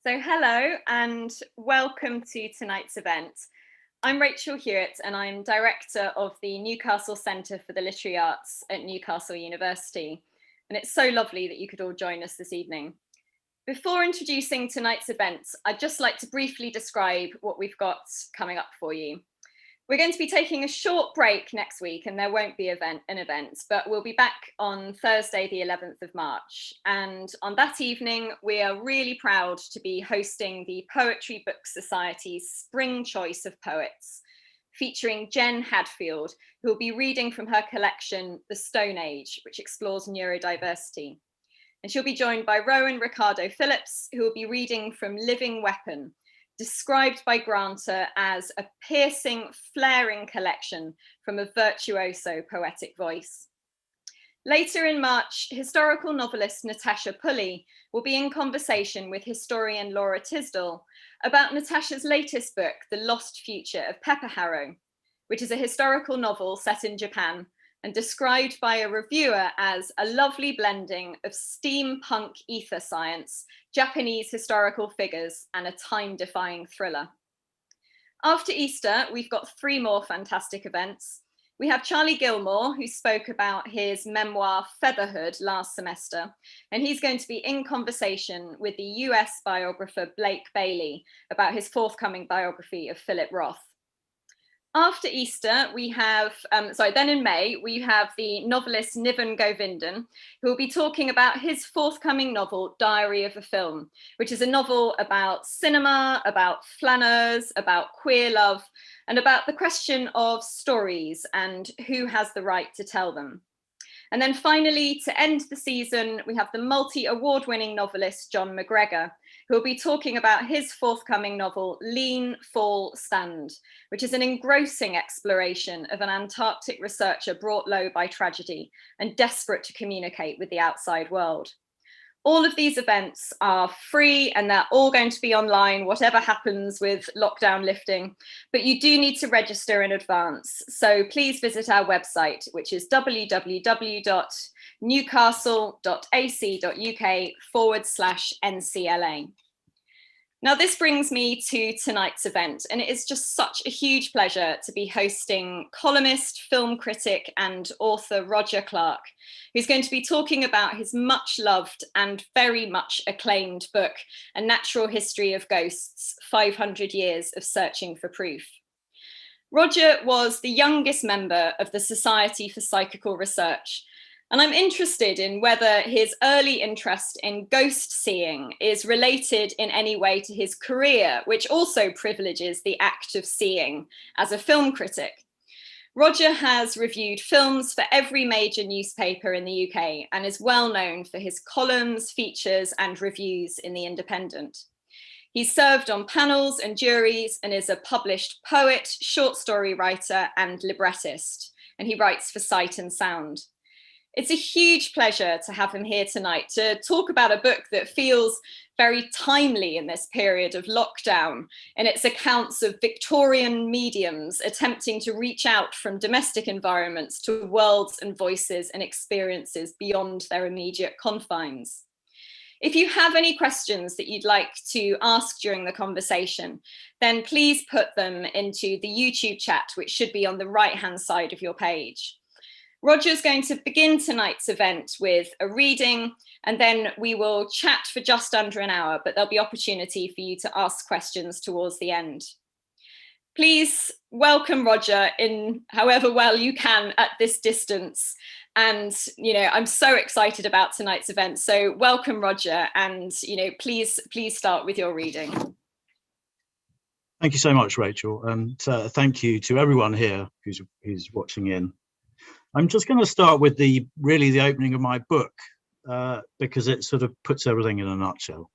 So hello and welcome to tonight's event. I'm Rachel Hewitt and I'm Director of the Newcastle Centre for the Literary Arts at Newcastle University. And it's so lovely that you could all join us this evening. Before introducing tonight's event, I'd just like to briefly describe what we've got coming up for you. We're going to be taking a short break next week and there won't be an event, but we'll be back on Thursday, the 11th of March. And on that evening, we are really proud to be hosting the Poetry Book Society's Spring Choice of Poets, featuring Jen Hadfield, who will be reading from her collection, The Stone Age, which explores neurodiversity. And she'll be joined by Rowan Ricardo Phillips, who will be reading from Living Weapon, described by Granter as a piercing, flaring collection from a virtuoso poetic voice. Later in March, historical novelist Natasha Pulley will be in conversation with historian Laura Tisdall about Natasha's latest book, The Lost Future of Pepper Harrow, which is a historical novel set in Japan and described by a reviewer as a lovely blending of steampunk ether science, Japanese historical figures, and a time-defying thriller. After Easter, we've got 3 more fantastic events. We have Charlie Gilmore, who spoke about his memoir Featherhood last semester, and he's going to be in conversation with the US biographer Blake Bailey about his forthcoming biography of Philip Roth. After Easter, we have, then in May, we have the novelist Niven Govindan, who will be talking about his forthcoming novel, Diary of a Film, which is a novel about cinema, about flaneurs, about queer love, and about the question of stories and who has the right to tell them. And then finally, to end the season, we have the multi-award-winning novelist John McGregor, who will be talking about his forthcoming novel, Lean, Fall, Stand, which is an engrossing exploration of an Antarctic researcher brought low by tragedy and desperate to communicate with the outside world. All of these events are free and they're all going to be online, whatever happens with lockdown lifting, but you do need to register in advance. So please visit our website, which is www.newcastle.ac.uk/NCLA. Now, this brings me to tonight's event, and it is just such a huge pleasure to be hosting columnist, film critic, and author Roger Clarke, who's going to be talking about his much loved and very much acclaimed book, A Natural History of Ghosts, 500 Years of Searching for Proof. Roger was the youngest member of the Society for Psychical Research, and I'm interested in whether his early interest in ghost seeing is related in any way to his career, which also privileges the act of seeing as a film critic. Roger has reviewed films for every major newspaper in the UK and is well known for his columns, features, and reviews in The Independent. He's served on panels and juries and is a published poet, short story writer, and librettist, and he writes for Sight and Sound. It's a huge pleasure to have him here tonight to talk about a book that feels very timely in this period of lockdown, in its accounts of Victorian mediums attempting to reach out from domestic environments to worlds and voices and experiences beyond their immediate confines. If you have any questions that you'd like to ask during the conversation, then please put them into the YouTube chat, which should be on the right-hand side of your page. Roger's going to begin tonight's event with a reading, and then we will chat for just under an hour, but there'll be opportunity for you to ask questions towards the end. Please welcome Roger in however well you can at this distance. And, I'm so excited about tonight's event. So welcome, Roger, and, please start with your reading. Thank you so much, Rachel, and thank you to everyone here who's watching in. I'm just going to start with the opening of my book, because it sort of puts everything in a nutshell.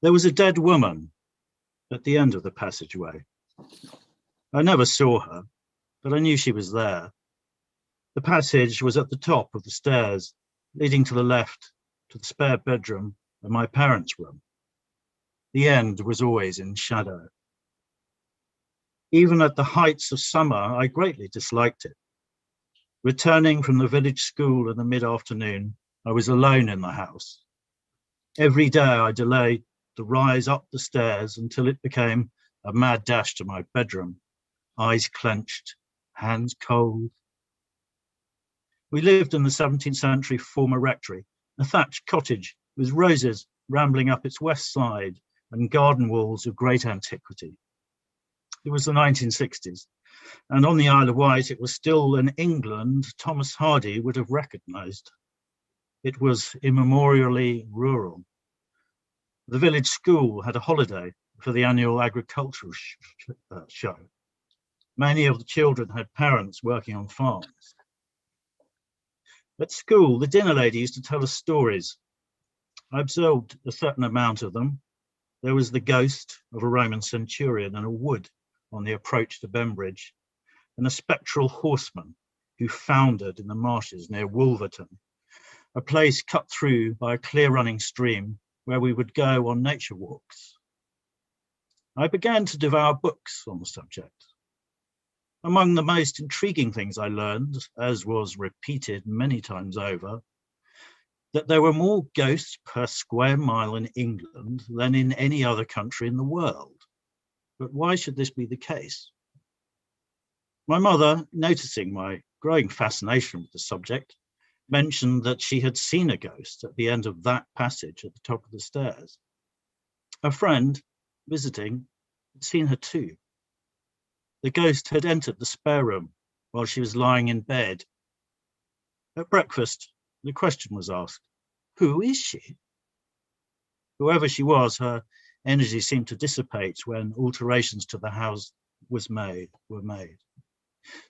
There was a dead woman at the end of the passageway. I never saw her, but I knew she was there. The passage was at the top of the stairs, leading to the left to the spare bedroom and my parents' room. The end was always in shadow. Even at the heights of summer, I greatly disliked it. Returning from the village school in the mid-afternoon, I was alone in the house. Every day I delayed the rise up the stairs until it became a mad dash to my bedroom, eyes clenched, hands cold. We lived in the 17th century former rectory, a thatched cottage with roses rambling up its west side and garden walls of great antiquity. It was the 1960s, and on the Isle of Wight it was still an England Thomas Hardy would have recognised. It was immemorially rural. The village school had a holiday for the annual agricultural show. Many of the children had parents working on farms. At school, the dinner lady used to tell us stories. I observed a certain amount of them. There was the ghost of a Roman centurion in a wood on the approach to Bembridge, and a spectral horseman who foundered in the marshes near Wolverton, a place cut through by a clear running stream where we would go on nature walks. I began to devour books on the subject. Among the most intriguing things I learned, as was repeated many times over, that there were more ghosts per square mile in England than in any other country in the world. But why should this be the case? My mother, noticing my growing fascination with the subject, mentioned that she had seen a ghost at the end of that passage at the top of the stairs. A friend visiting had seen her too. The ghost had entered the spare room while she was lying in bed. At breakfast, the question was asked, who is she? Whoever she was, her energy seemed to dissipate when alterations to the house were made.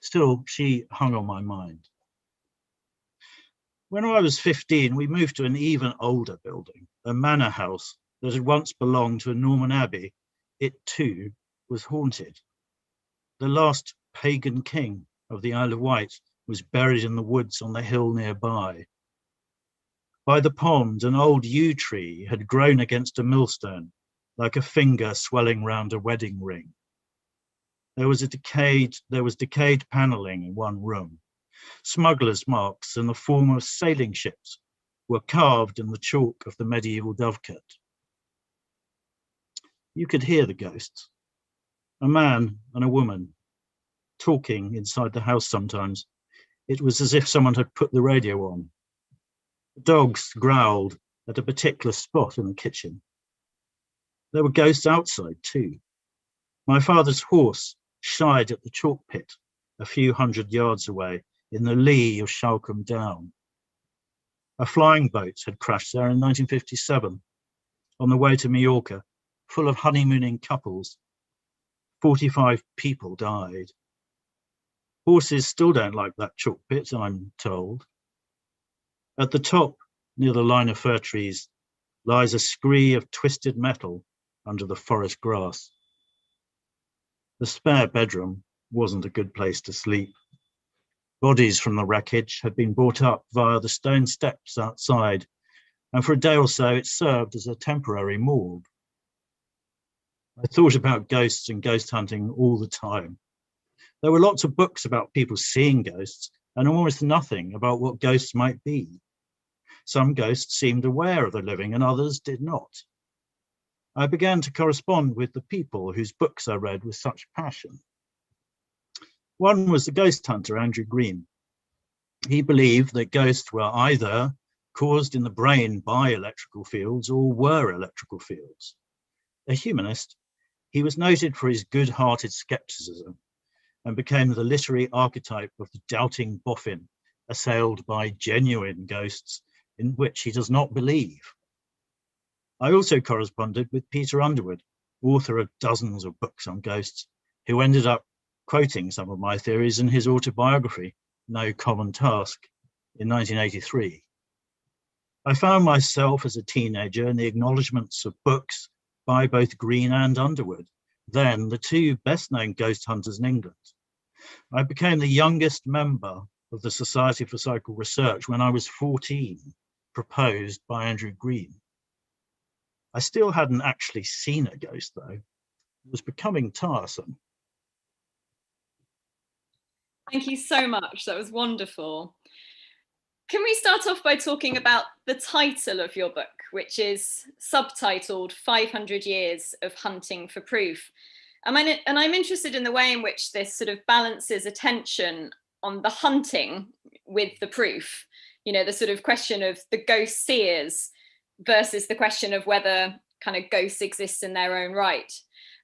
Still, she hung on my mind. When I was 15, we moved to an even older building, a manor house that had once belonged to a Norman abbey. It too was haunted. The last pagan king of the Isle of Wight was buried in the woods on the hill nearby. By the pond, an old yew tree had grown against a millstone, like a finger swelling round a wedding ring. There was decayed panelling in one room. Smugglers' marks in the form of sailing ships were carved in the chalk of the medieval dovecote. You could hear the ghosts, a man and a woman, talking inside the house sometimes. It was as if someone had put the radio on. The dogs growled at a particular spot in the kitchen. There were ghosts outside too. My father's horse shied at the chalk pit a few hundred yards away in the lee of Shalcombe Down. A flying boat had crashed there in 1957 on the way to Majorca, full of honeymooning couples. 45 people died. Horses still don't like that chalk pit, I'm told. At the top, near the line of fir trees, lies a scree of twisted metal under the forest grass. The spare bedroom wasn't a good place to sleep. Bodies from the wreckage had been brought up via the stone steps outside, and for a day or so it served as a temporary morgue. I thought about ghosts and ghost hunting all the time. There were lots of books about people seeing ghosts and almost nothing about what ghosts might be. Some ghosts seemed aware of the living and others did not. I began to correspond with the people whose books I read with such passion. One was the ghost hunter, Andrew Green. He believed that ghosts were either caused in the brain by electrical fields or were electrical fields. A humanist, he was noted for his good-hearted skepticism and became the literary archetype of the doubting boffin assailed by genuine ghosts in which he does not believe. I also corresponded with Peter Underwood, author of dozens of books on ghosts, who ended up quoting some of my theories in his autobiography, No Common Task, in 1983. I found myself as a teenager in the acknowledgements of books by both Green and Underwood, then the two best-known ghost hunters in England. I became the youngest member of the Society for Psychical Research when I was 14, proposed by Andrew Green. I still hadn't actually seen a ghost, though. It was becoming tiresome. Thank you so much. That was wonderful. can we start off by talking about the title of your book, which is subtitled 500 Years of Hunting for Proof? And I'm interested in the way in which this sort of balances attention on the hunting with the proof, you know, the sort of question of the ghost seers versus the question of whether kind of ghosts exist in their own right.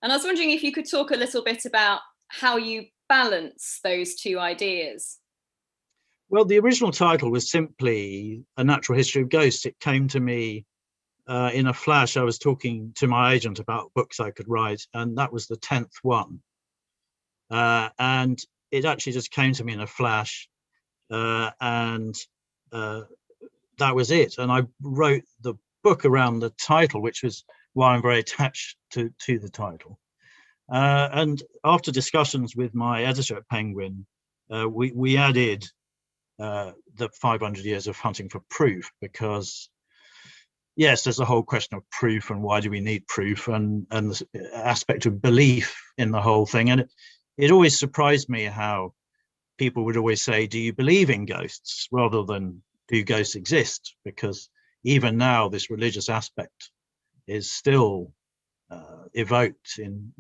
And I was wondering if you could talk a little bit about how you balance those two ideas. Well, the original title was simply A Natural History of Ghosts. It came to me in a flash. I was talking to my agent about books I could write, and that was the 10th one. And it actually just came to me in a flash, and that was it. And I wrote the book around the title, which was why I'm very attached to the title. And after discussions with my editor at Penguin, we added the 500 years of hunting for proof, because yes, there's a whole question of proof and why do we need proof, and the aspect of belief in the whole thing. And it always surprised me how people would always say, do you believe in ghosts, rather than do ghosts exist? Because even now this religious aspect is still evoked in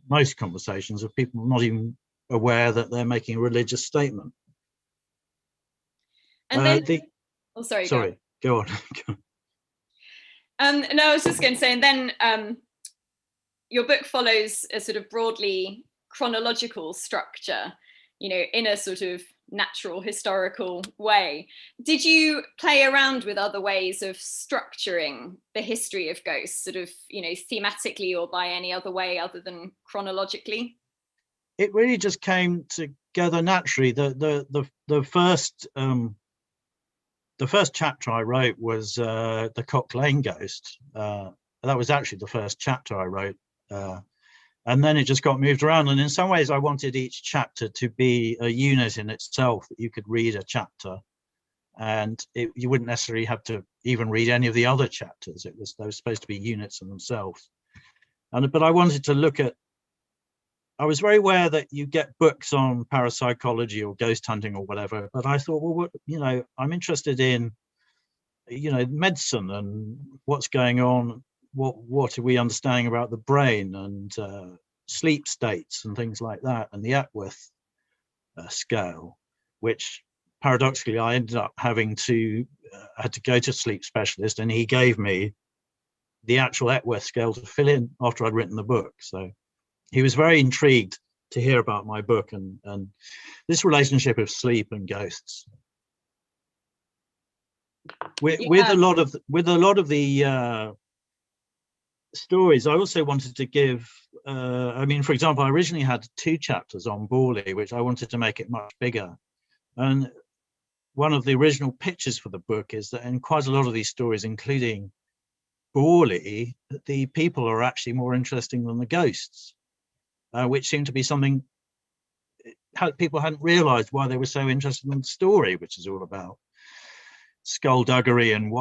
most conversations of people not even aware that they're making a religious statement. And then, oh, sorry, go on. No, I was just going to say, and then your book follows a sort of broadly chronological structure, you know, in a sort of natural historical way. Did you play around with other ways of structuring the history of ghosts, sort of, you know, thematically or by any other way other than chronologically? It really just came together naturally. The first chapter I wrote was the Cock Lane ghost. That was actually the first chapter I wrote. And then it just got moved around. And in some ways, I wanted each chapter to be a unit in itself, that you could read a chapter and you wouldn't necessarily have to even read any of the other chapters. They were supposed to be units in themselves. But I wanted to look at, I was very aware that you get books on parapsychology or ghost hunting or whatever, but I thought, well, you know, I'm interested in, you know, medicine and what's going on. What are we understanding about the brain and sleep states and things like that, and the Epworth scale, which paradoxically I ended up having to had to go to a sleep specialist, and he gave me the actual Epworth scale to fill in after I'd written the book. So he was very intrigued to hear about my book and this relationship of sleep and ghosts. With a lot of the stories, I also wanted to give, I mean, for example, I originally had 2 chapters on Borley, which I wanted to make it much bigger. And one of the original pitches for the book is that in quite a lot of these stories, including Borley, the people are actually more interesting than the ghosts, which seemed to be something people hadn't realized, why they were so interested in the story, which is all about skullduggery and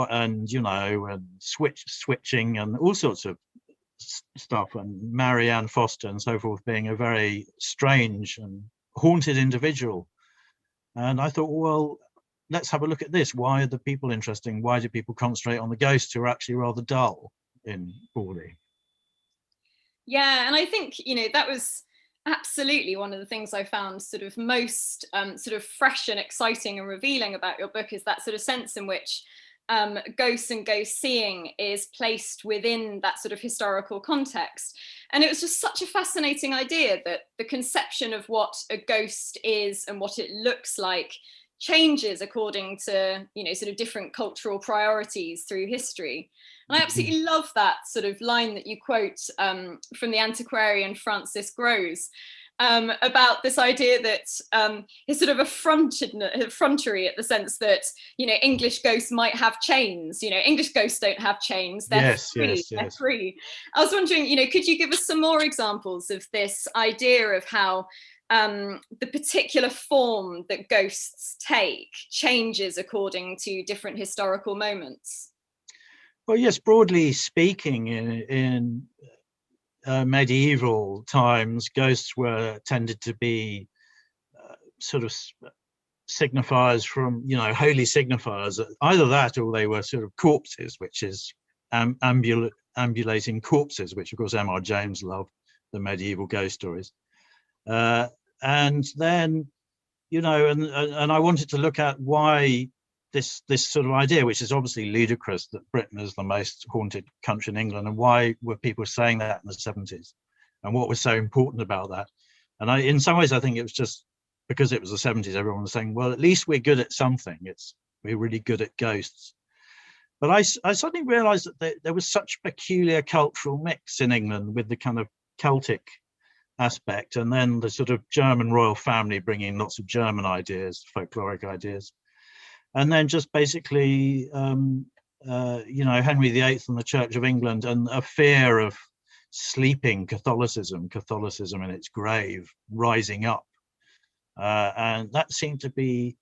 you know, and switching and all sorts of stuff, and Marianne Foster and so forth being a very strange and haunted individual. And I thought, well, let's have a look at this. Why are the people interesting? Why do people concentrate on the ghosts who are actually rather dull in Borley? Yeah, and I think, you know, that was absolutely one of the things I found sort of most sort of fresh and exciting and revealing about your book, is that sort of sense in which ghosts and ghost seeing is placed within that sort of historical context. And it was just such a fascinating idea that the conception of what a ghost is and what it looks like changes according to, you know, sort of different cultural priorities through history. And I absolutely love that sort of line that you quote from the antiquarian Francis Grose, about this idea that is sort of effrontery, at the sense that, you know, English ghosts might have chains. You know, English ghosts don't have chains. They're free. They're free. I was wondering, you know, could you give us some more examples of this idea of how the particular form that ghosts take changes according to different historical moments? Well, yes, broadly speaking, in medieval times, ghosts were tended to be sort of signifiers from, holy signifiers, either that or they were sort of corpses, which is ambulating corpses, which of course M.R. James loved, the medieval ghost stories. And then, and I wanted to look at why this sort of idea, which is obviously ludicrous, that Britain is the most haunted country in England, and why were people saying that in the 70s, and what was so important about that. And in some ways, I think it was just because it was the 70s, everyone was saying, well, at least we're good at something. We're really good at ghosts. But I suddenly realized that there was such peculiar cultural mix in England with the kind of Celtic aspect, and then the sort of German royal family bringing lots of German ideas, folkloric ideas. And then just basically, Henry VIII and the Church of England, and a fear of sleeping Catholicism in its grave, rising up. And that seemed to be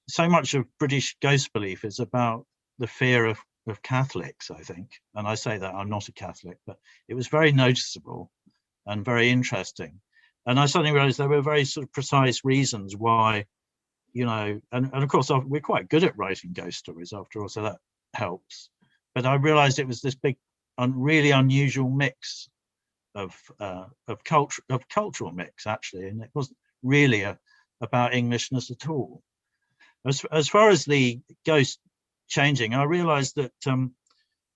so much of British ghost belief is about the fear of Catholics, I think. And I say that I'm not a Catholic, but it was very noticeable and very interesting. And I suddenly realized there were very sort of precise reasons why, and of course we're quite good at writing ghost stories after all, so that helps. But I realized it was this big, really unusual mix of cultural mix, actually, and it wasn't really about Englishness at all. As far as the ghost changing, I realized that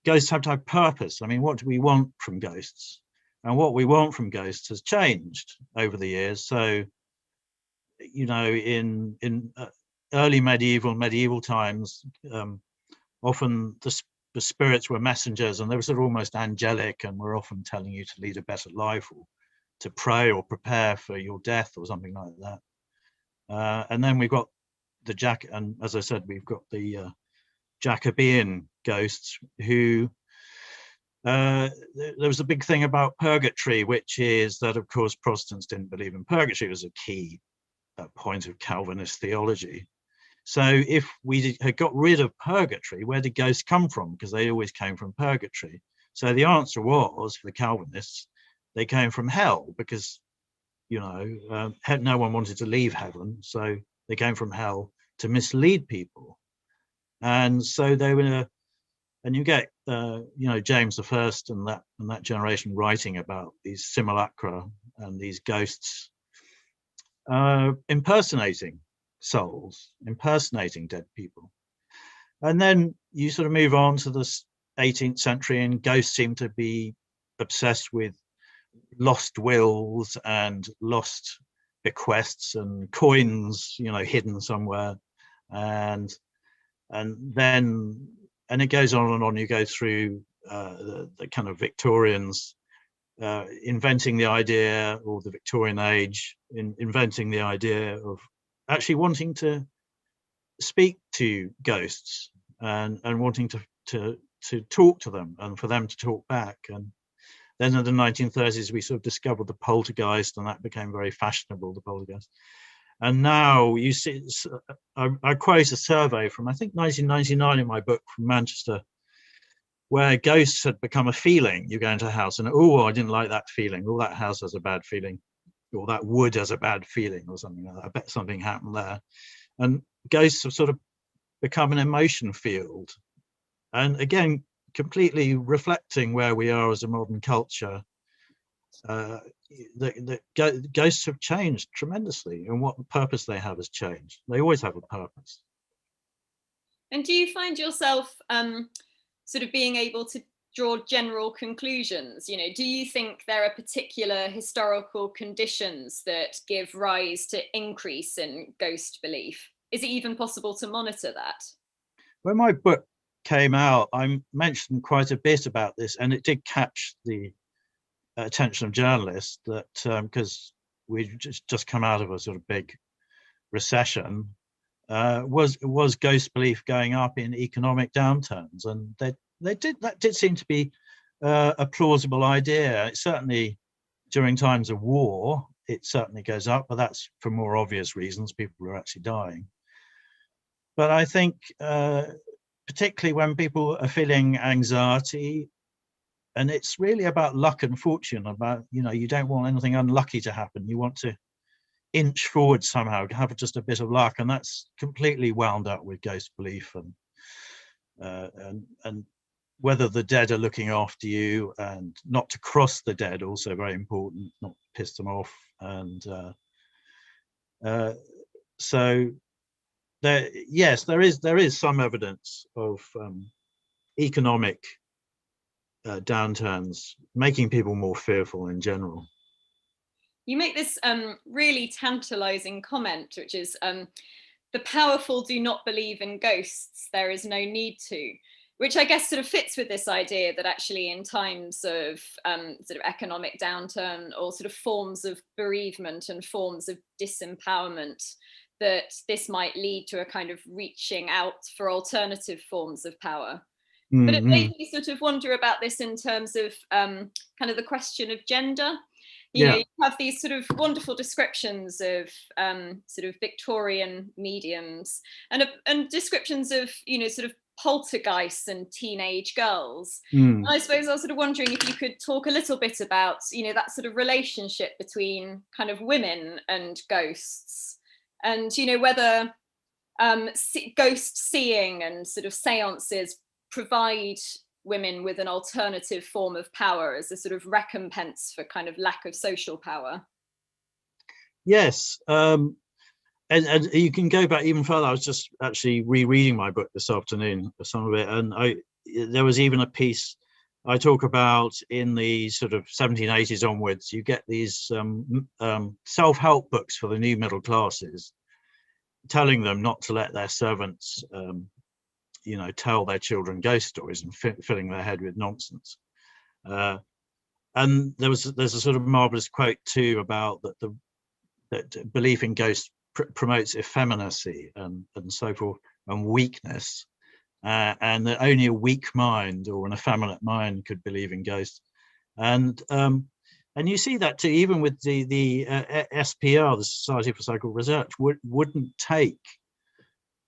ghosts have to have purpose. I mean, what do we want from ghosts? And what we want from ghosts has changed over the years. So, in early medieval times, often the spirits were messengers, and they were sort of almost angelic, and were often telling you to lead a better life, or to pray or prepare for your death or something like that. And then we've got and as I said, we've got the Jacobean ghosts who there was a big thing about purgatory, which is that, of course, Protestants didn't believe in purgatory. It was a key point of Calvinist theology. So if we had got rid of purgatory, where did ghosts come from? Because they always came from purgatory. So the answer was, for the Calvinists, they came from hell, because, no one wanted to leave heaven. So they came from hell to mislead people. And so they were, and you get, James I and that generation writing about these simulacra and these ghosts impersonating souls, impersonating dead people. And then you sort of move on to the 18th century, and ghosts seem to be obsessed with lost wills and lost bequests and coins, hidden somewhere. And it goes on and on. You go through the kind of Victorians inventing the idea, or the Victorian age, inventing the idea of actually wanting to speak to ghosts and wanting to talk to them, and for them to talk back. And then in the 1930s, we sort of discovered the poltergeist, and that became very fashionable, the poltergeist. And now you see, I quote a survey from, I think, 1999 in my book, from Manchester, where ghosts had become a feeling. You go into a house and, oh, I didn't like that feeling. Oh, that house has a bad feeling. Or that wood has a bad feeling, or something like that. I bet something happened there. And ghosts have sort of become an emotion field. And again, completely reflecting where we are as a modern culture. The ghosts have changed tremendously, and what purpose they have has changed. They always have a purpose. And do you find yourself sort of being able to draw general conclusions? Do you think there are particular historical conditions that give rise to increase in ghost belief? Is it even possible to monitor that? When my book came out, I mentioned quite a bit about this, and it did catch the attention of journalists, that because we'd just come out of a sort of big recession, was ghost belief going up in economic downturns, and that did seem to be a plausible idea. It certainly, during times of war, it certainly goes up, but that's for more obvious reasons. People are actually dying. But I think particularly when people are feeling anxiety, and it's really about luck and fortune, about, you don't want anything unlucky to happen. You want to inch forward somehow, have just a bit of luck, and that's completely wound up with ghost belief and whether the dead are looking after you, and not to cross the dead, also very important, not to piss them off. And so there, yes, there is some evidence of economic downturns making people more fearful in general. You make this really tantalizing comment, which is the powerful do not believe in ghosts, there is no need to, which I guess sort of fits with this idea that actually in times of sort of economic downturn or sort of forms of bereavement and forms of disempowerment, that this might lead to a kind of reaching out for alternative forms of power. But it made me sort of wonder about this in terms of kind of the question of gender. You know, you have these sort of wonderful descriptions of sort of Victorian mediums and descriptions of, you know, sort of poltergeists and teenage girls. And I suppose I was sort of wondering if you could talk a little bit about, you know, that sort of relationship between kind of women and ghosts, and, you know, whether ghost seeing and sort of seances provide women with an alternative form of power as a sort of recompense for kind of lack of social power. Yes, and you can go back even further. I was just actually rereading my book this afternoon, some of it, and there was even a piece I talk about in the sort of 1780s onwards. You get these self-help books for the new middle classes, telling them not to let their servants you know, tell their children ghost stories and filling their head with nonsense. And there's a sort of marvelous quote too about that belief in ghosts promotes effeminacy and so forth, and weakness, and that only a weak mind or an effeminate mind could believe in ghosts. And you see that too, even with the SPR, the Society for Psychical Research, wouldn't take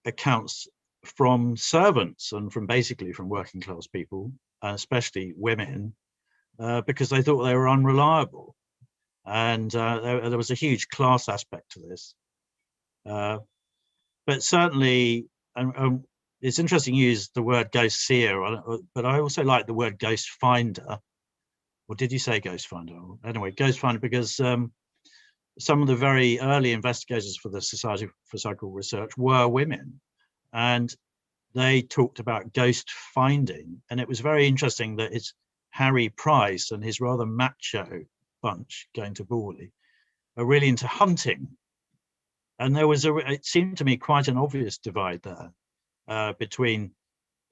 accounts from servants and basically from working class people, especially women, because they thought they were unreliable. And there was a huge class aspect to this. But certainly, it's interesting you use the word ghost seer, but I also like the word ghost finder. Or did you say ghost finder? Anyway, ghost finder, because some of the very early investigators for the Society for Psychical Research were women. And they talked about ghost finding, and it was very interesting that it's Harry Price and his rather macho bunch going to Borley are really into hunting, and there was it seemed to me quite an obvious divide there between,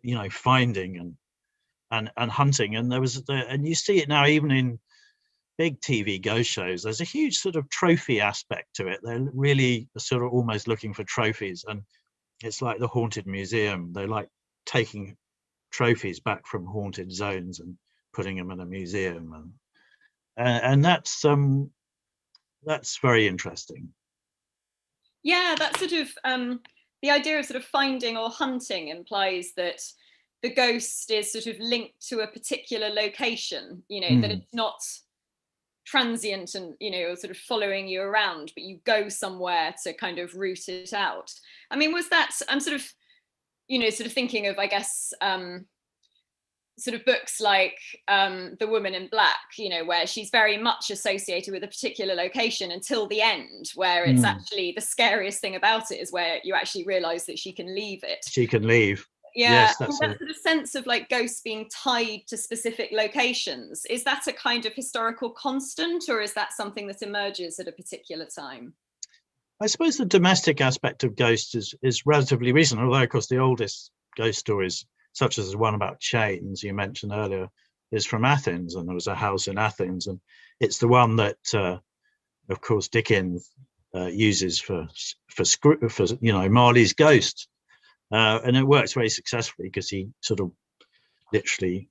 you know, finding and hunting, and there was and you see it now even in big TV ghost shows. There's a huge sort of trophy aspect to it. They're really sort of almost looking for trophies, and it's like the haunted museum. They like taking trophies back from haunted zones and putting them in a museum, and that's very interesting. Yeah, that sort of the idea of sort of finding or hunting implies that the ghost is sort of linked to a particular location, you know, that it's not transient and, you know, sort of following you around, but you go somewhere to kind of root it out. I mean, was that, I'm sort of, you know, sort of thinking of, I guess, sort of books like The Woman in Black, you know, where she's very much associated with a particular location until the end, where it's actually the scariest thing about it is where you actually realize that she can leave it. She can leave. Yeah, yes, that's that sort of sense of like ghosts being tied to specific locations. Is that a kind of historical constant, or is that something that emerges at a particular time? I suppose the domestic aspect of ghosts is relatively recent, although of course the oldest ghost stories, such as the one about chains you mentioned earlier, is from Athens, and there was a house in Athens, and it's the one that of course Dickens uses for you know, Marley's ghost. And it works very successfully because he sort of literally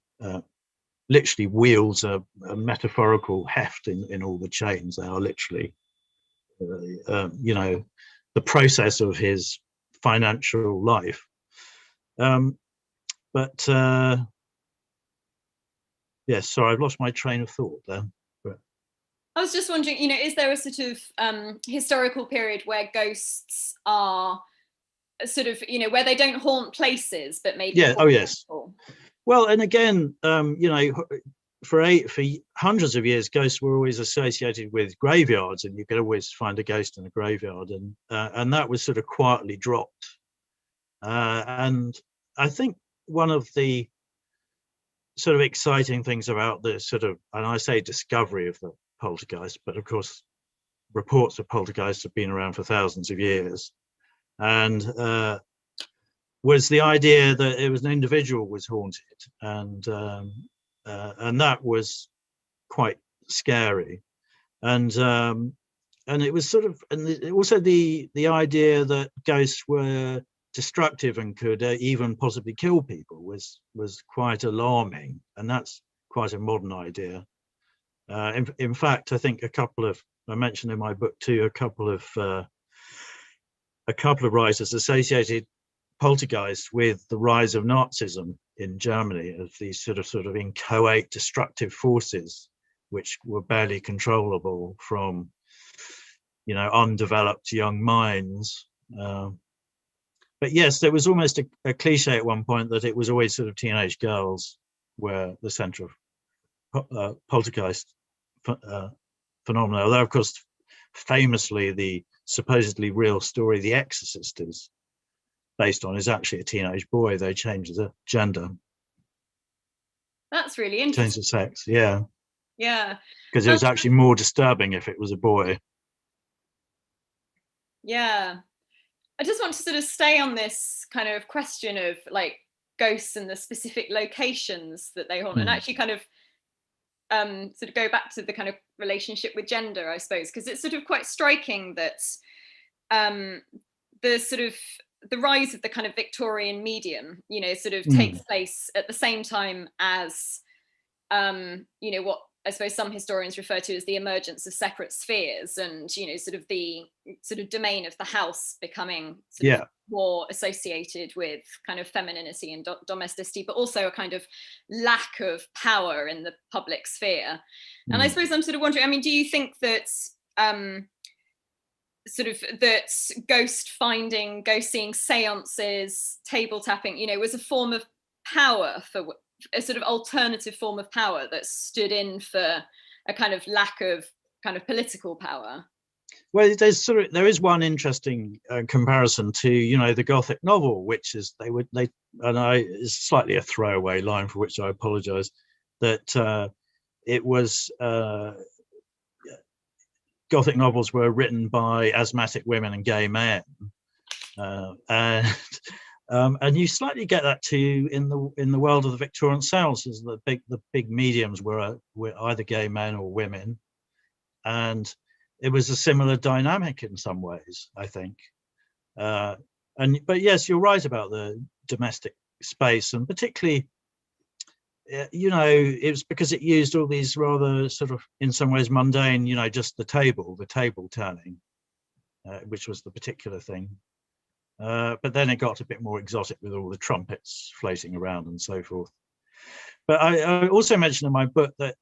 wields a metaphorical heft in all the chains. They are literally, you know, the process of his financial life. But yes, sorry, I've lost my train of thought there. But I was just wondering, is there a sort of historical period where ghosts are sort of, where they don't haunt places, but maybe Yeah. Oh, yes. people? Well, and again, for hundreds of years, ghosts were always associated with graveyards, and you could always find a ghost in a graveyard, and that was sort of quietly dropped. And I think one of the sort of exciting things about the sort of, and I say discovery of the poltergeist, but of course, reports of poltergeists have been around for thousands of years, and was the idea that it was an individual was haunted, and that was quite scary, and it was sort of, and also the idea that ghosts were destructive and could even possibly kill people was quite alarming, and that's quite a modern idea. In fact, I think I mentioned in my book too, a couple of writers associated poltergeist with the rise of Nazism in Germany, of these sort of inchoate destructive forces which were barely controllable from undeveloped young minds. But yes, there was almost a cliche at one point that it was always sort of teenage girls were the center of poltergeist phenomena. Although, of course, famously, the supposedly real story The Exorcist is based on is actually a teenage boy. They changed the gender. That's really interesting. Changed the sex, yeah. Yeah. Because it was actually more disturbing if it was a boy. Yeah. I just want to sort of stay on this kind of question of like ghosts and the specific locations that they haunt, and actually kind of sort of go back to the kind of relationship with gender, I suppose, because it's sort of quite striking that the sort of the rise of the kind of Victorian medium, sort of takes place at the same time as what I suppose some historians refer to as the emergence of separate spheres, and sort of the sort of domain of the house becoming sort of more associated with kind of femininity and domesticity, but also a kind of lack of power in the public sphere. And I suppose I'm sort of wondering, I mean, do you think that sort of that ghost finding, ghost seeing, seances, table tapping, was a form of power, for a sort of alternative form of power that stood in for a kind of lack of kind of political power? Well, there is one interesting comparison to the Gothic novel, which is it's slightly a throwaway line for which I apologise, that it was Gothic novels were written by asthmatic women and gay men, and you slightly get that too in the world of the Victorian seances. The big mediums were either gay men or women, and it was a similar dynamic in some ways, I think. But yes, you're right about the domestic space, and particularly, it was because it used all these rather sort of, in some ways, mundane, just the table turning, which was the particular thing. But then it got a bit more exotic with all the trumpets floating around and so forth. But I also mentioned in my book that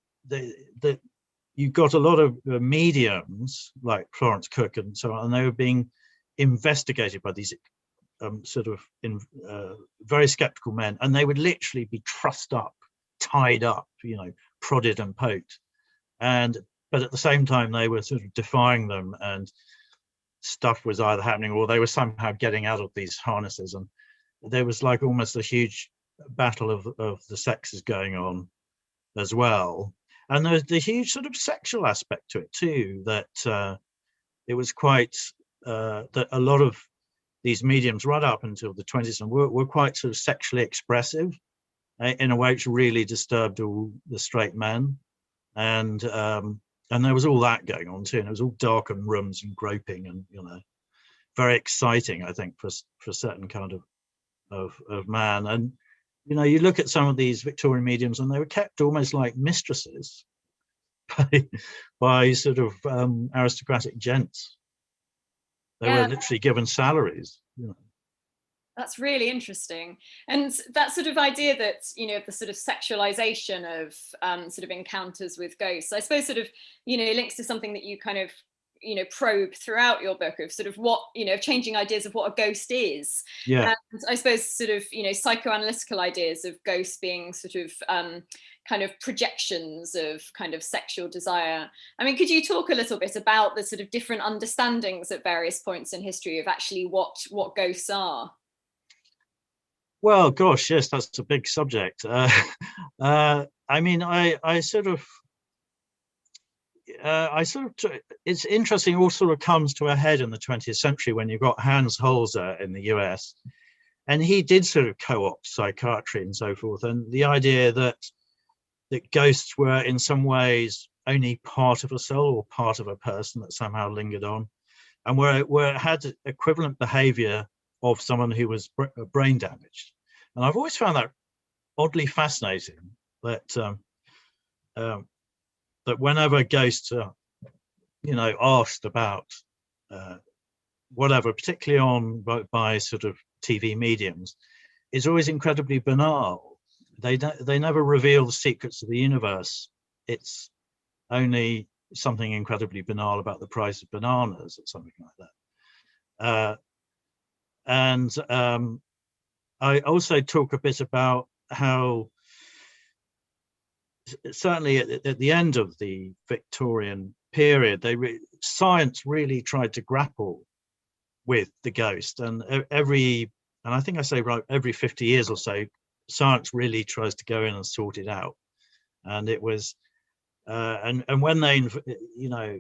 you got a lot of mediums like Florence Cook and so on, and they were being investigated by these very skeptical men, and they would literally be trussed up, tied up, prodded and poked, but at the same time they were sort of defying them, and stuff was either happening or they were somehow getting out of these harnesses, and there was like almost a huge battle of the sexes going on as well. And there's the huge sort of sexual aspect to it too, that it was quite that a lot of these mediums right up until the 20s were quite sort of sexually expressive in a way which really disturbed all the straight men, and there was all that going on too, and it was all darkened rooms and groping, and very exciting, I think, for a certain kind of man. And you look at some of these Victorian mediums, and they were kept almost like mistresses by sort of aristocratic gents. They were literally given salaries. That's really interesting. And that sort of idea that, the sort of sexualization of sort of encounters with ghosts, I suppose sort of, links to something that you kind of, probe throughout your book of sort of what, of changing ideas of what a ghost is. Yeah. And I suppose sort of, psychoanalytical ideas of ghosts being sort of kind of projections of kind of sexual desire. I mean, could you talk a little bit about the sort of different understandings at various points in history of actually what ghosts are? Well, gosh, yes, that's a big subject. I mean, it's interesting. All sort of comes to a head in the 20th century when you've got Hans Holzer in the US, and he did sort of co-opt psychiatry and so forth, and the idea that ghosts were in some ways only part of a soul or part of a person that somehow lingered on, and where it had equivalent behaviour of someone who was brain damaged. And I've always found that oddly fascinating, that that whenever ghosts are, asked about whatever, particularly on by sort of TV mediums, is always incredibly banal. They never reveal the secrets of the universe. It's only something incredibly banal about the price of bananas or something like that. And I also talk a bit about how certainly at the end of the Victorian period, science really tried to grapple with the ghost, and I think I say right, every 50 years or so, science really tries to go in and sort it out. And it was, and when they,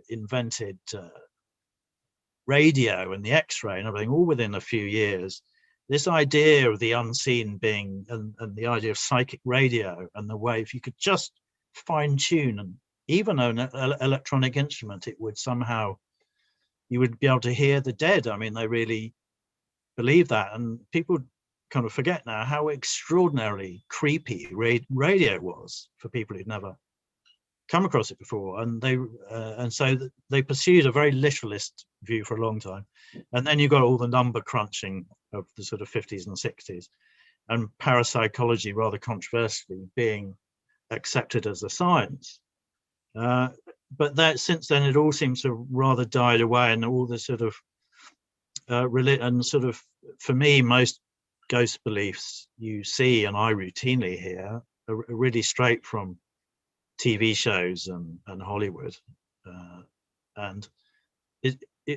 invented radio and the X-ray and everything, all within a few years, this idea of the unseen being and the idea of psychic radio and the way if you could just fine tune and even an electronic instrument, it would somehow, you would be able to hear the dead. I mean, they really believe that, and people kind of forget now how extraordinarily creepy radio was for people who'd never come across it before, and so they pursued a very literalist view for a long time. And then you got all the number crunching of the sort of 50s and 60s, and parapsychology rather controversially being accepted as a science. But that since then it all seems to rather died away, and all the sort of and sort of, for me, most ghost beliefs you see and I routinely hear are really straight from TV shows and Hollywood, and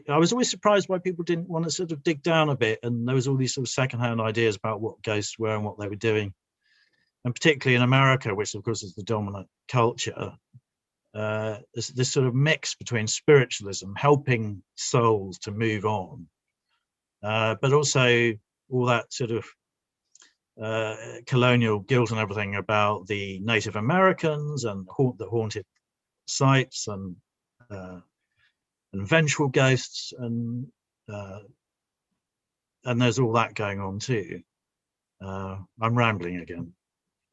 I was always surprised why people didn't want to sort of dig down a bit, and there was all these sort of secondhand ideas about what ghosts were and what they were doing, and particularly in America, which of course is the dominant culture, this sort of mix between spiritualism, helping souls to move on, but also all that sort of colonial guilt and everything about the Native Americans and the haunted sites and vengeful ghosts, and there's all that going on too. I'm rambling again.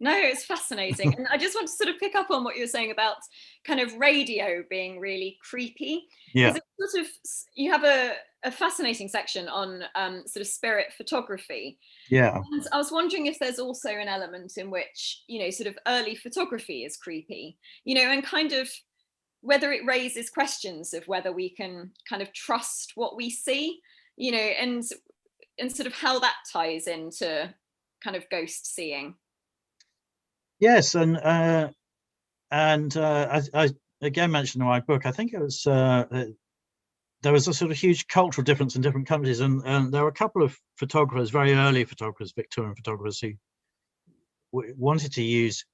No, it's fascinating. And I just want to sort of pick up on what you were saying about kind of radio being really creepy. Yeah. Because it's sort of, you have a fascinating section on sort of spirit photography. Yeah. And I was wondering if there's also an element in which, sort of early photography is creepy, and kind of whether it raises questions of whether we can kind of trust what we see, and sort of how that ties into kind of ghost seeing. Yes, and I again mentioned in my book, I think it was there was a sort of huge cultural difference in different countries, and there were a couple of photographers, very early photographers, Victorian photographers, who wanted to use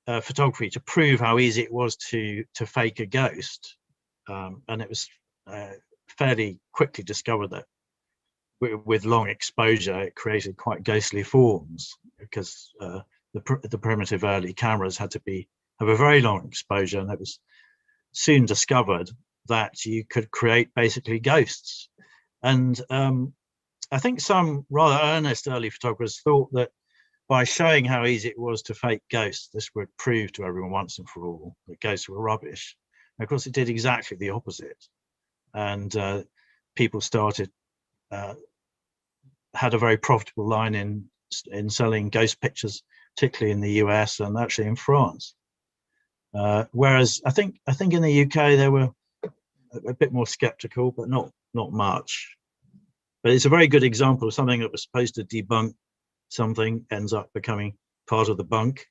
photography to prove how easy it was to fake a ghost, and it was fairly quickly discovered that with long exposure it created quite ghostly forms, because the primitive early cameras had to have a very long exposure, and it was soon discovered that you could create basically ghosts. And I think some rather earnest early photographers thought that by showing how easy it was to fake ghosts, this would prove to everyone once and for all that ghosts were rubbish. And of course, it did exactly the opposite. And people started had a very profitable line in selling ghost pictures, particularly in the US and actually in France. Whereas I think in the UK they were a bit more skeptical, but not much. But it's a very good example of something that was supposed to debunk something ends up becoming part of the bunk.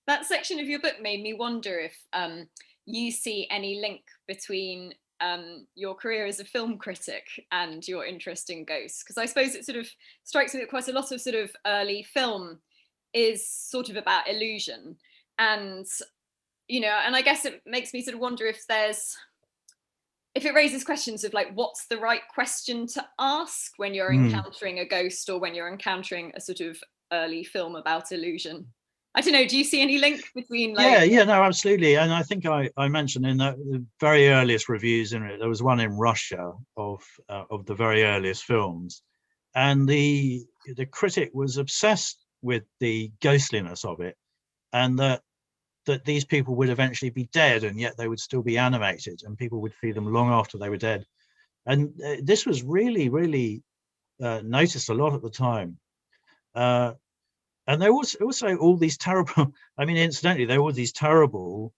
That section of your book made me wonder if you see any link between your career as a film critic and your interest in ghosts, because I suppose it sort of strikes me that quite a lot of sort of early film is sort of about illusion, and and I guess it makes me sort of wonder if it raises questions of like, what's the right question to ask when you're encountering a ghost, or when you're encountering a sort of early film about illusion. I don't know, do you see any link between like... Yeah, no, absolutely. And I think I mentioned in the very earliest reviews in it, there was one in Russia of the very earliest films, and the critic was obsessed with the ghostliness of it, and that these people would eventually be dead, and yet they would still be animated, and people would see them long after they were dead. And this was really noticed a lot at the time. And there was also all these terrible, I mean, incidentally, there were these terrible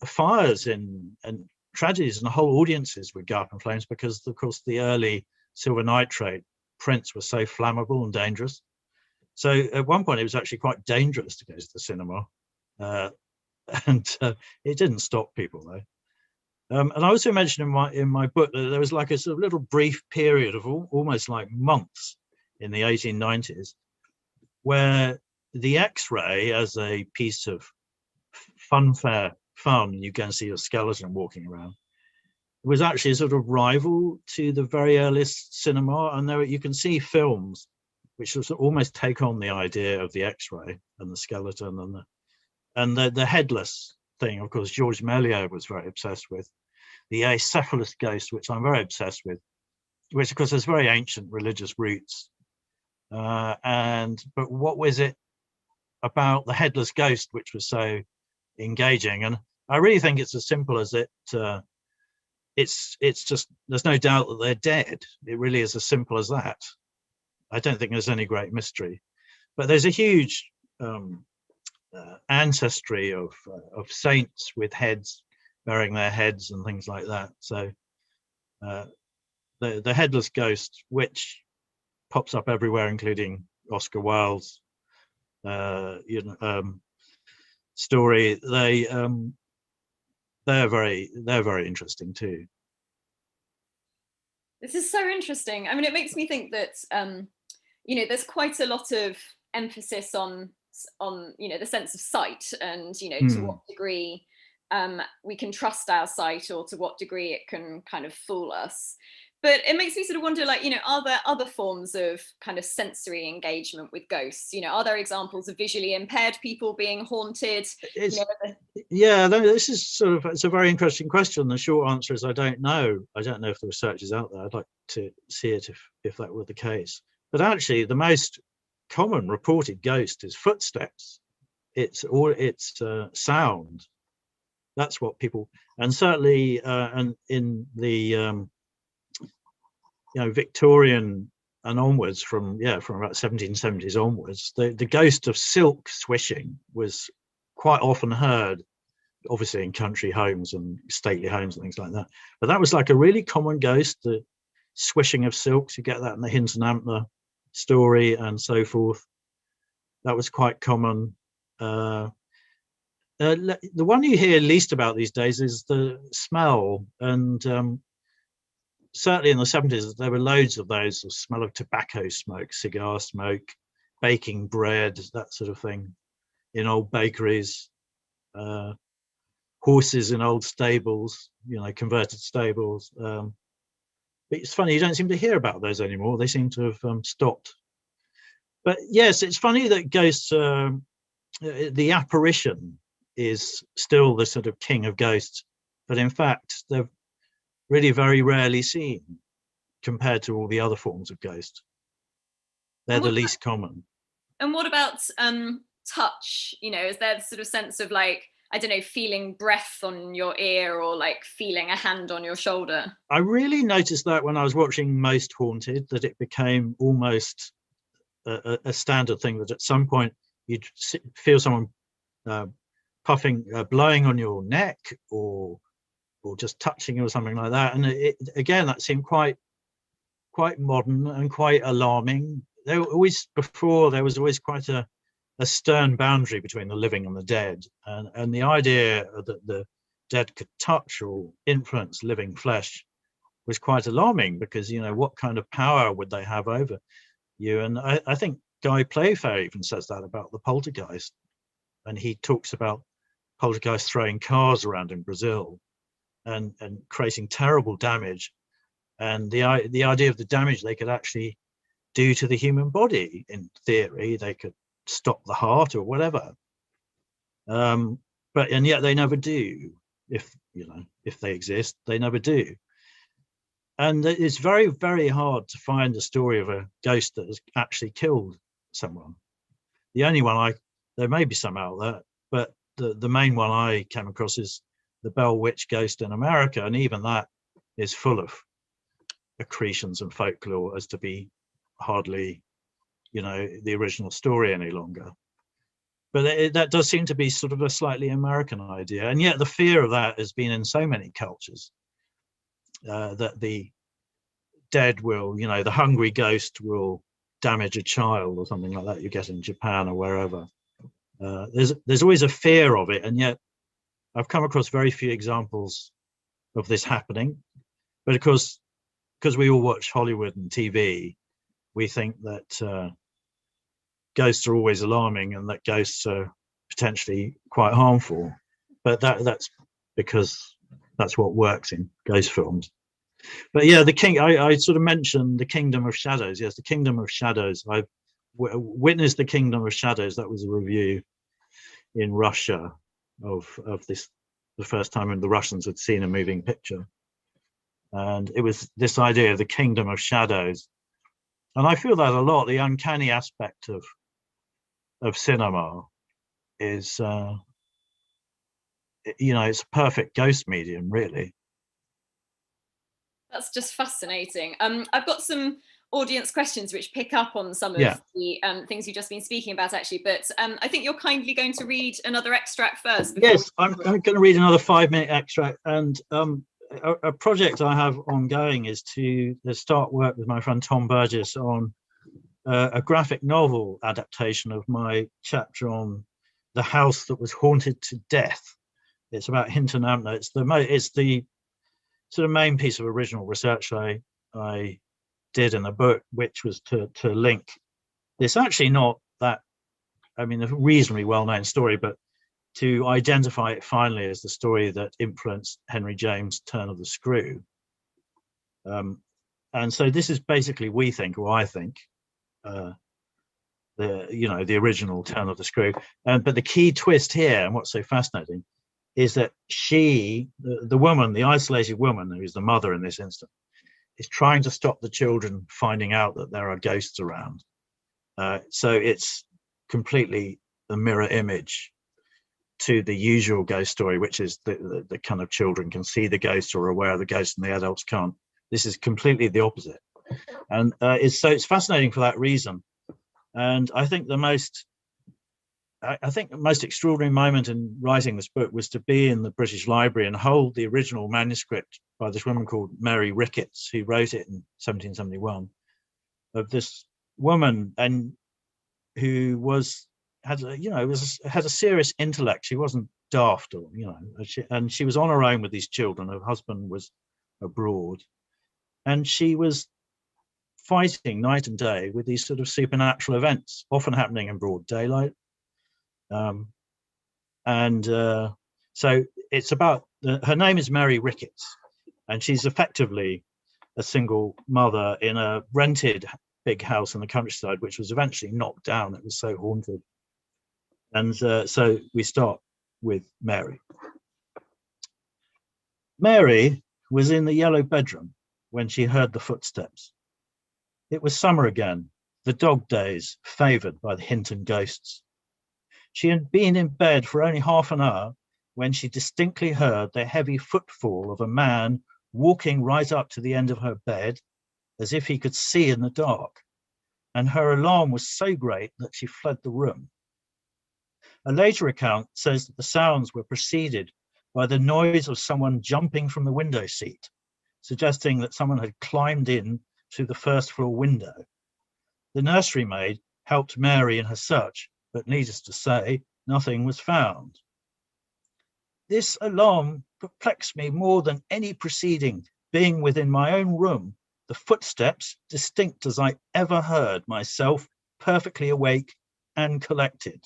fires and tragedies, and whole audiences would go up in flames because, of course, the early silver nitrate prints were so flammable and dangerous. So at one point, it was actually quite dangerous to go to the cinema. And it didn't stop people, though. And I also mentioned in my book that there was like a sort of little brief period of almost like months in the 1890s where the X-ray, as a piece of fun, you can see a skeleton walking around, was actually a sort of rival to the very earliest cinema. And there you can see films which almost take on the idea of the X-ray and the skeleton and the headless thing. Of course, George Méliès was very obsessed with the acephalous ghost, which I'm very obsessed with, which of course has very ancient religious roots. But what was it about the headless ghost which was so engaging? And I really think it's as simple as it's just, there's no doubt that they're dead. It really is as simple as that. I don't think there's any great mystery, but there's a huge ancestry of saints with heads, burying their heads and things like that. So the headless ghost, which pops up everywhere, including Oscar Wilde's story, they're very interesting too. This is so interesting. I mean, it makes me think that there's quite a lot of emphasis on the sense of sight, and to what degree we can trust our sight, or to what degree it can kind of fool us. But it makes me sort of wonder, like, are there other forms of kind of sensory engagement with ghosts? Are there examples of visually impaired people being haunted? Yeah, this is sort of, it's a very interesting question. The short answer is I don't know. I don't know if the research is out there. I'd like to see it if that were the case. But actually, the most common reported ghost is footsteps. It's sound. That's what people, and certainly, and in the Victorian and onwards, from about 1770s onwards, the ghost of silk swishing was quite often heard, obviously in country homes and stately homes and things like that. But that was like a really common ghost, the swishing of silks. You get that in the Hinton Ampner story and so forth. That was quite common. The one you hear least about these days is the smell, and certainly in the 70s, there were loads of those, the smell of tobacco smoke, cigar smoke, baking bread, that sort of thing, in old bakeries, horses in old stables, converted stables. But it's funny, you don't seem to hear about those anymore. They seem to have stopped. But yes, it's funny that ghosts, the apparition is still the sort of king of ghosts, but in fact, they're really very rarely seen compared to all the other forms of ghost. They're the least common. And what about touch? Is there the sort of sense of like, I don't know, feeling breath on your ear or like feeling a hand on your shoulder? I really noticed that when I was watching Most Haunted, that it became almost a standard thing, that at some point you'd feel someone puffing, blowing on your neck, or just touching you or something like that. And again, that seemed quite modern and quite alarming. There was always quite a stern boundary between the living and the dead, and the idea that the dead could touch or influence living flesh was quite alarming, because what kind of power would they have over you? And I think Guy Playfair even says that about the poltergeist, and he talks about poltergeist throwing cars around in Brazil and creating terrible damage, and the idea of the damage they could actually do to the human body. In theory, they could stop the heart or whatever, and yet they never do. If they exist, they never do. And it's very, very hard to find a story of a ghost that has actually killed someone. The only one there may be some out there, but the main one I came across is the Bell Witch ghost in America, and even that is full of accretions and folklore as to be hardly, the original story any longer. But that does seem to be sort of a slightly American idea, and yet the fear of that has been in so many cultures, that the dead will, the hungry ghost will damage a child or something like that you get in Japan or wherever. There's always a fear of it, and yet I've come across very few examples of this happening. But of course, because we all watch Hollywood and TV, we think that ghosts are always alarming and that ghosts are potentially quite harmful. But that's because that's what works in ghost films. But yeah, I sort of mentioned the Kingdom of Shadows. Yes, the Kingdom of Shadows. I've witnessed the Kingdom of Shadows. That was a review in Russia of this, the first time when the Russians had seen a moving picture. And it was this idea of the Kingdom of Shadows. And I feel that a lot. The uncanny aspect of cinema is, it's a perfect ghost medium, really. That's just fascinating. I've got some audience questions which pick up on some of the things you've just been speaking about, actually. But I think you're kindly going to read another extract first. Yes, I'm going to read another 5-minute extract. And a project I have ongoing is to start work with my friend Tom Burgess on a graphic novel adaptation of my chapter on the house that was haunted to death. It's about Hinton Ampner. It's the sort of main piece of original research I did in the book, which was to link this, actually not that, a reasonably well-known story, but to identify it finally as the story that influenced Henry James' Turn of the Screw. And so this is basically, I think, the original Turn of the Screw. But the key twist here, and what's so fascinating, is that the woman, the isolated woman, who's the mother in this instance, is trying to stop the children finding out that there are ghosts around. So it's completely a mirror image to the usual ghost story, which is the kind of children can see the ghost or are aware of the ghost and the adults can't. This is completely the opposite. And it's fascinating for that reason. And I think the most extraordinary moment in writing this book was to be in the British Library and hold the original manuscript by this woman called Mary Ricketts, who wrote it in 1771, of this woman and who had a serious intellect. She wasn't daft, or and she was on her own with these children. Her husband was abroad, and she was fighting night and day with these sort of supernatural events, often happening in broad daylight. So it's about her name is Mary Ricketts, and she's effectively a single mother in a rented big house in the countryside, which was eventually knocked down. It was so haunted. And so we start with Mary. Mary was in the yellow bedroom when she heard the footsteps. It was summer again, the dog days favoured by the Hinton ghosts. She had been in bed for only half an hour when she distinctly heard the heavy footfall of a man walking right up to the end of her bed, as if he could see in the dark, and her alarm was so great that she fled the room. A later account says that the sounds were preceded by the noise of someone jumping from the window seat, suggesting that someone had climbed in through the first floor window. The nursery maid helped Mary in her search, but needless to say, nothing was found. This alarm perplexed me more than any preceding, being within my own room, the footsteps distinct as I ever heard myself, perfectly awake and collected.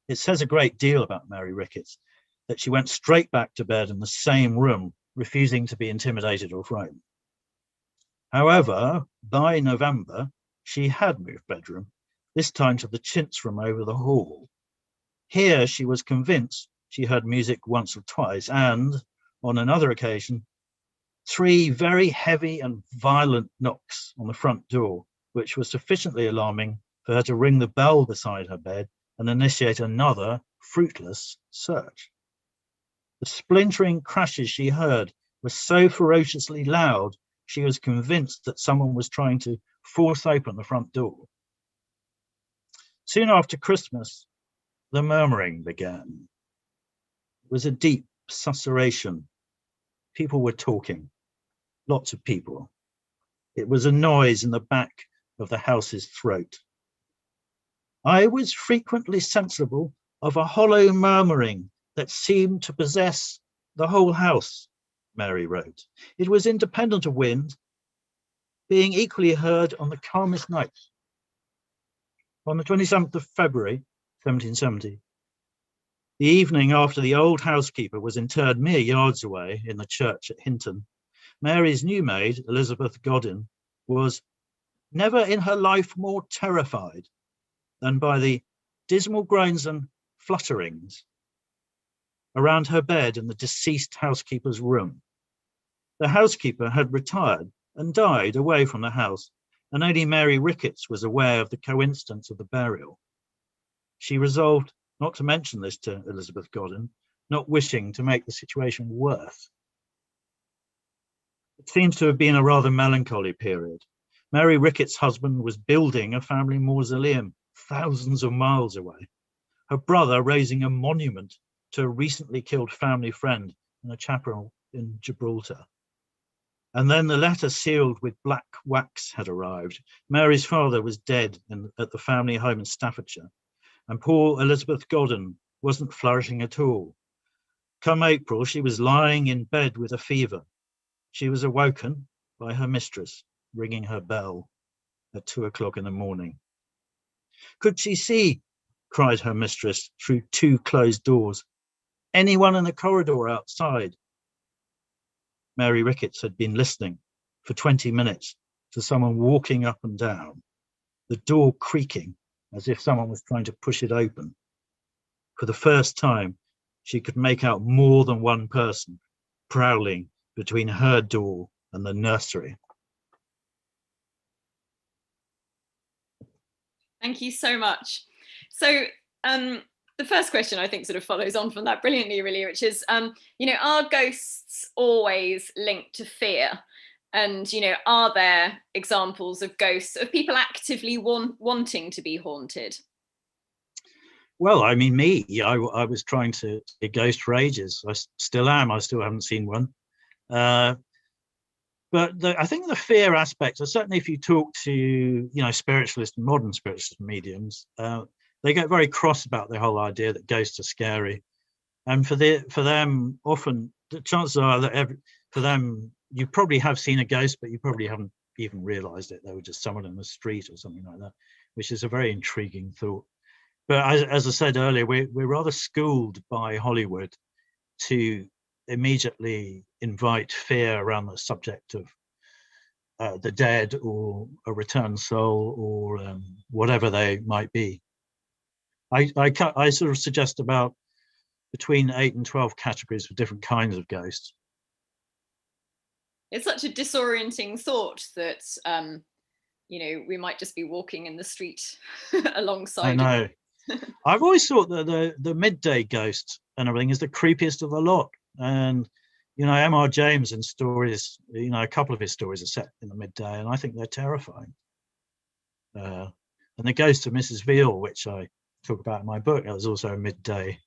It says a great deal about Mary Ricketts that she went straight back to bed in the same room, refusing to be intimidated or frightened. However, by November, she had moved bedroom, this time to the chintz room over the hall. Here she was convinced she heard music once or twice, and on another occasion, 3 very heavy and violent knocks on the front door, which was sufficiently alarming for her to ring the bell beside her bed and initiate another fruitless search. The splintering crashes she heard were so ferociously loud, she was convinced that someone was trying to force open the front door. Soon after Christmas, the murmuring began. It was a deep susurration. People were talking, lots of people. It was a noise in the back of the house's throat. I was frequently sensible of a hollow murmuring that seemed to possess the whole house, Mary wrote. It was independent of wind, being equally heard on the calmest nights. On the 27th of February, 1770, the evening after the old housekeeper was interred mere yards away in the church at Hinton, Mary's new maid, Elizabeth Godin, was never in her life more terrified than by the dismal groans and flutterings around her bed in the deceased housekeeper's room. The housekeeper had retired and died away from the house, and only Mary Ricketts was aware of the coincidence of the burial. She resolved not to mention this to Elizabeth Godin, not wishing to make the situation worse. It seems to have been a rather melancholy period. Mary Ricketts' husband was building a family mausoleum thousands of miles away. Her brother raising a monument to a recently killed family friend in a chapel in Gibraltar. And then the letter sealed with black wax had arrived. Mary's father was dead at the family home in Staffordshire, and poor Elizabeth Godin wasn't flourishing at all. Come April, she was lying in bed with a fever. She was awoken by her mistress ringing her bell at 2 o'clock in the morning. Could she see, cried her mistress through 2 closed doors, anyone in the corridor outside? Mary Ricketts had been listening for 20 minutes to someone walking up and down, the door creaking as if someone was trying to push it open. For the first time, she could make out more than one person prowling between her door and the nursery. Thank you so much. So the first question I think sort of follows on from that brilliantly, really, which is, are ghosts always linked to fear? And, are there examples of ghosts, of people actively wanting to be haunted? Well, I mean, I was trying to see a ghost for ages. I still am. I still haven't seen one. But I think the fear aspect, certainly if you talk to, spiritualist and modern spiritualist mediums, they get very cross about the whole idea that ghosts are scary. And for them, often the chances are that for them, you probably have seen a ghost, but you probably haven't even realized it. They were just someone in the street or something like that, which is a very intriguing thought. But as I said earlier, we're rather schooled by Hollywood to immediately invite fear around the subject of the dead or a returned soul or whatever they might be. I sort of suggest about between 8 and 12 categories for different kinds of ghosts. It's such a disorienting thought that we might just be walking in the street alongside. I know. I've always thought that the midday ghost and everything is the creepiest of the lot. And M.R. James in stories, a couple of his stories are set in the midday, and I think they're terrifying. And the ghost of Mrs. Veal, which I talk about in my book, that was also a midday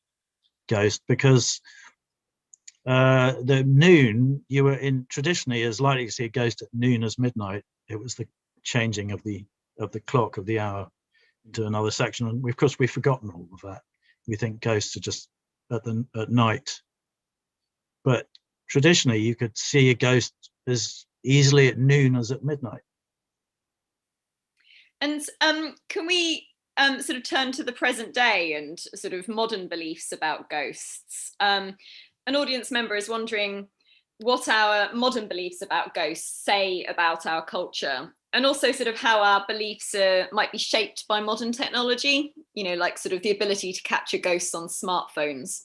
ghost, because the noon, you were traditionally as likely to see a ghost at noon as midnight. It was the changing of the clock of the hour into another section, and of course we've forgotten all of that. We think ghosts are just at night, but traditionally you could see a ghost as easily at noon as at midnight. And can we sort of turn to the present day and sort of modern beliefs about ghosts? An audience member is wondering what our modern beliefs about ghosts say about our culture, and also sort of how our beliefs might be shaped by modern technology, like sort of the ability to capture ghosts on smartphones.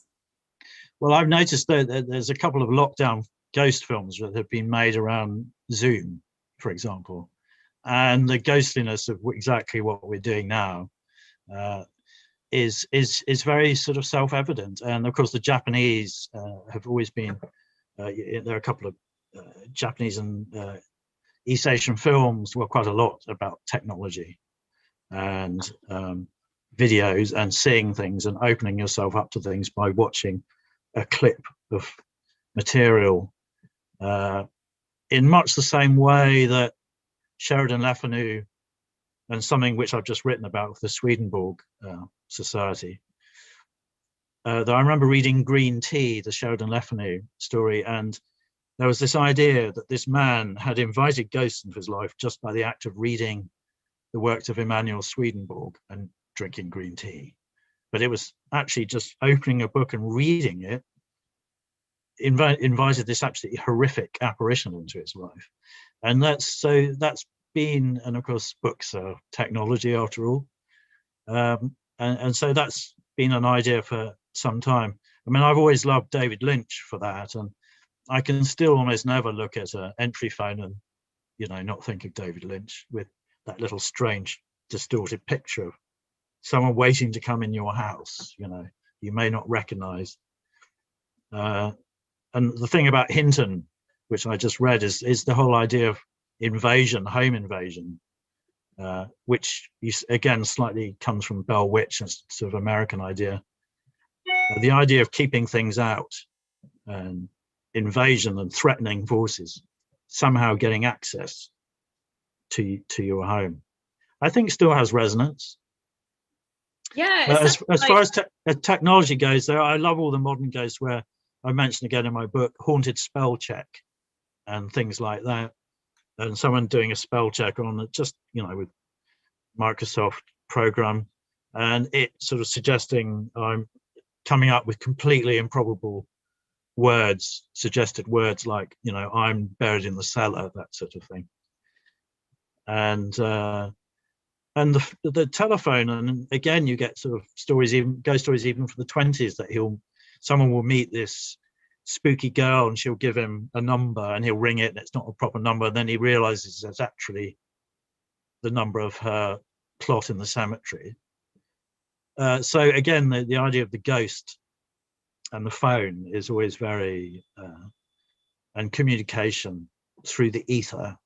Well, I've noticed that there's a couple of lockdown ghost films that have been made around Zoom, for example, and the ghostliness of exactly what we're doing now is very sort of self-evident. And of course, the Japanese have always been. There are a couple of Japanese and East Asian films, well, quite a lot about technology and videos and seeing things and opening yourself up to things by watching a clip of material in much the same way that Sheridan Le Fanu and something which I've just written about, the Swedenborg Society. That I remember reading Green Tea, the Sheridan Le Fanu story, and there was this idea that this man had invited ghosts into his life just by the act of reading the works of Emanuel Swedenborg and drinking green tea. But it was actually just opening a book and reading it invited this absolutely horrific apparition into his life. And that's been, and of course books are technology after all, and so that's been an idea for some time. I mean, I've always loved David Lynch for that, and I can still almost never look at an entry phone and not think of David Lynch with that little strange distorted picture of someone waiting to come in your house, you may not recognize. And the thing about Hinton, which I just read, is the whole idea of invasion, home invasion, which again slightly comes from Bell Witch, a sort of American idea. The idea of keeping things out and invasion and threatening forces somehow getting access to your home, I think still has resonance. Yeah. But as far as technology goes, though, I love all the modern ghosts where I mentioned again in my book, haunted spell check and things like that. And someone doing a spell check on it, just, with Microsoft program, and it sort of suggesting I'm coming up with completely improbable words, suggested words like, I'm buried in the cellar, that sort of thing. And the telephone, and again, you get sort of stories, even ghost stories, even from the 20s, that someone will meet this spooky girl and she'll give him a number and he'll ring it and it's not a proper number, and then he realizes it's actually the number of her plot in the cemetery. So again, the idea of the ghost and the phone is always very and communication through the ether.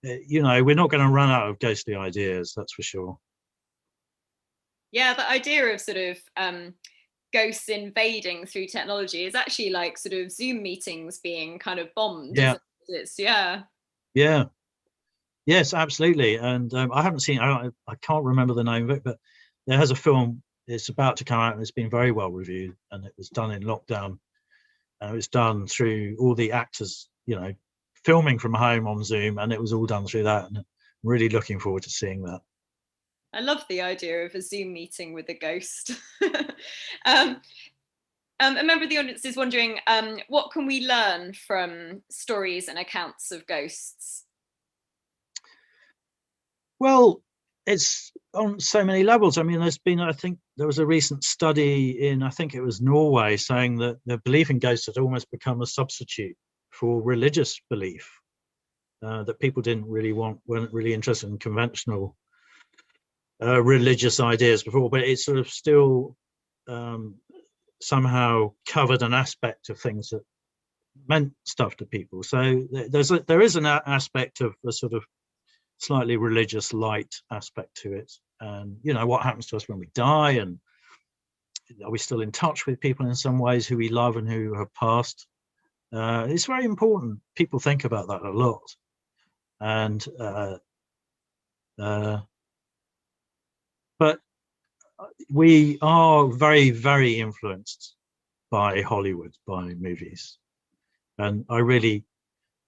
We're not going to run out of ghostly ideas, that's for sure. Yeah, the idea of sort of ghosts invading through technology is actually like sort of Zoom meetings being kind of bombed. Yeah. Yeah. Yes, absolutely. And I haven't seen, I can't remember the name of it, but there has a film, it's about to come out and it's been very well reviewed, and it was done in lockdown. And it was done through all the actors, filming from home on Zoom, and it was all done through that. And I'm really looking forward to seeing that. I love the idea of a Zoom meeting with a ghost. A member of the audience is wondering, what can we learn from stories and accounts of ghosts? Well, it's on so many levels. I mean, I think there was a recent study in, I think it was Norway, saying that the belief in ghosts had almost become a substitute for religious belief, that people weren't really interested in conventional religious ideas before, but it's sort of still somehow covered an aspect of things that meant stuff to people. So there is an aspect of a sort of slightly religious light aspect to it. And, you know, what happens to us when we die, and are we still in touch with people in some ways who we love and who have passed? It's very important. People think about that a lot. And but we are very, very influenced by Hollywood, by movies. And I really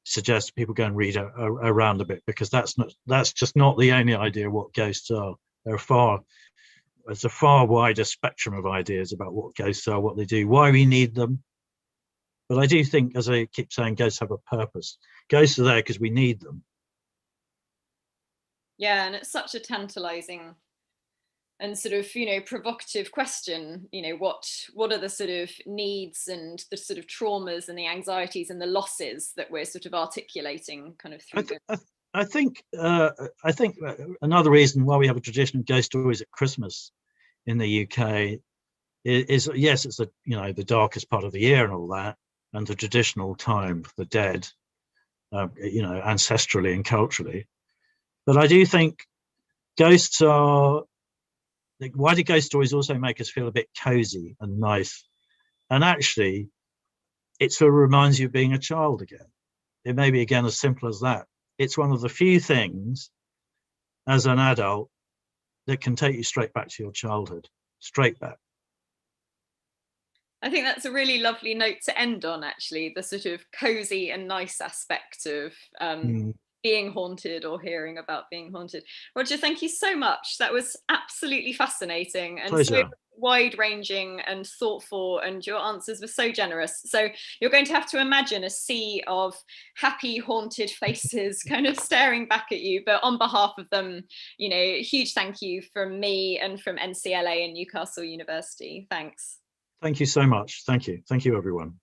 suggest people go and read around a bit, because that's just not the only idea what ghosts are. There's a far wider spectrum of ideas about what ghosts are, what they do, why we need them. But I do think, as I keep saying, ghosts have a purpose. Ghosts are there because we need them. Yeah, and it's such a tantalizing and sort of, you know, provocative question. You know, what are the sort of needs and the sort of traumas and the anxieties and the losses that we're sort of articulating kind of through I think another reason why we have a tradition of ghost stories at Christmas in the UK is yes, it's the darkest part of the year and all that, and the traditional time for the dead, ancestrally and culturally. But I do think ghosts are. Why do ghost stories also make us feel a bit cozy and nice? And actually, it sort of reminds you of being a child again. It may be, again, as simple as that. It's one of the few things as an adult that can take you straight back to your childhood, straight back. I think that's a really lovely note to end on, actually, the sort of cozy and nice aspect of being haunted or hearing about being haunted. Roger, thank you so much. That was absolutely fascinating and Pleasure. so wide-ranging and thoughtful, and your answers were so generous. So you're going to have to imagine a sea of happy haunted faces kind of staring back at you, but on behalf of them, you know, huge thank you from me and from NCLA and Newcastle University. Thanks. Thank you so much. Thank you, everyone.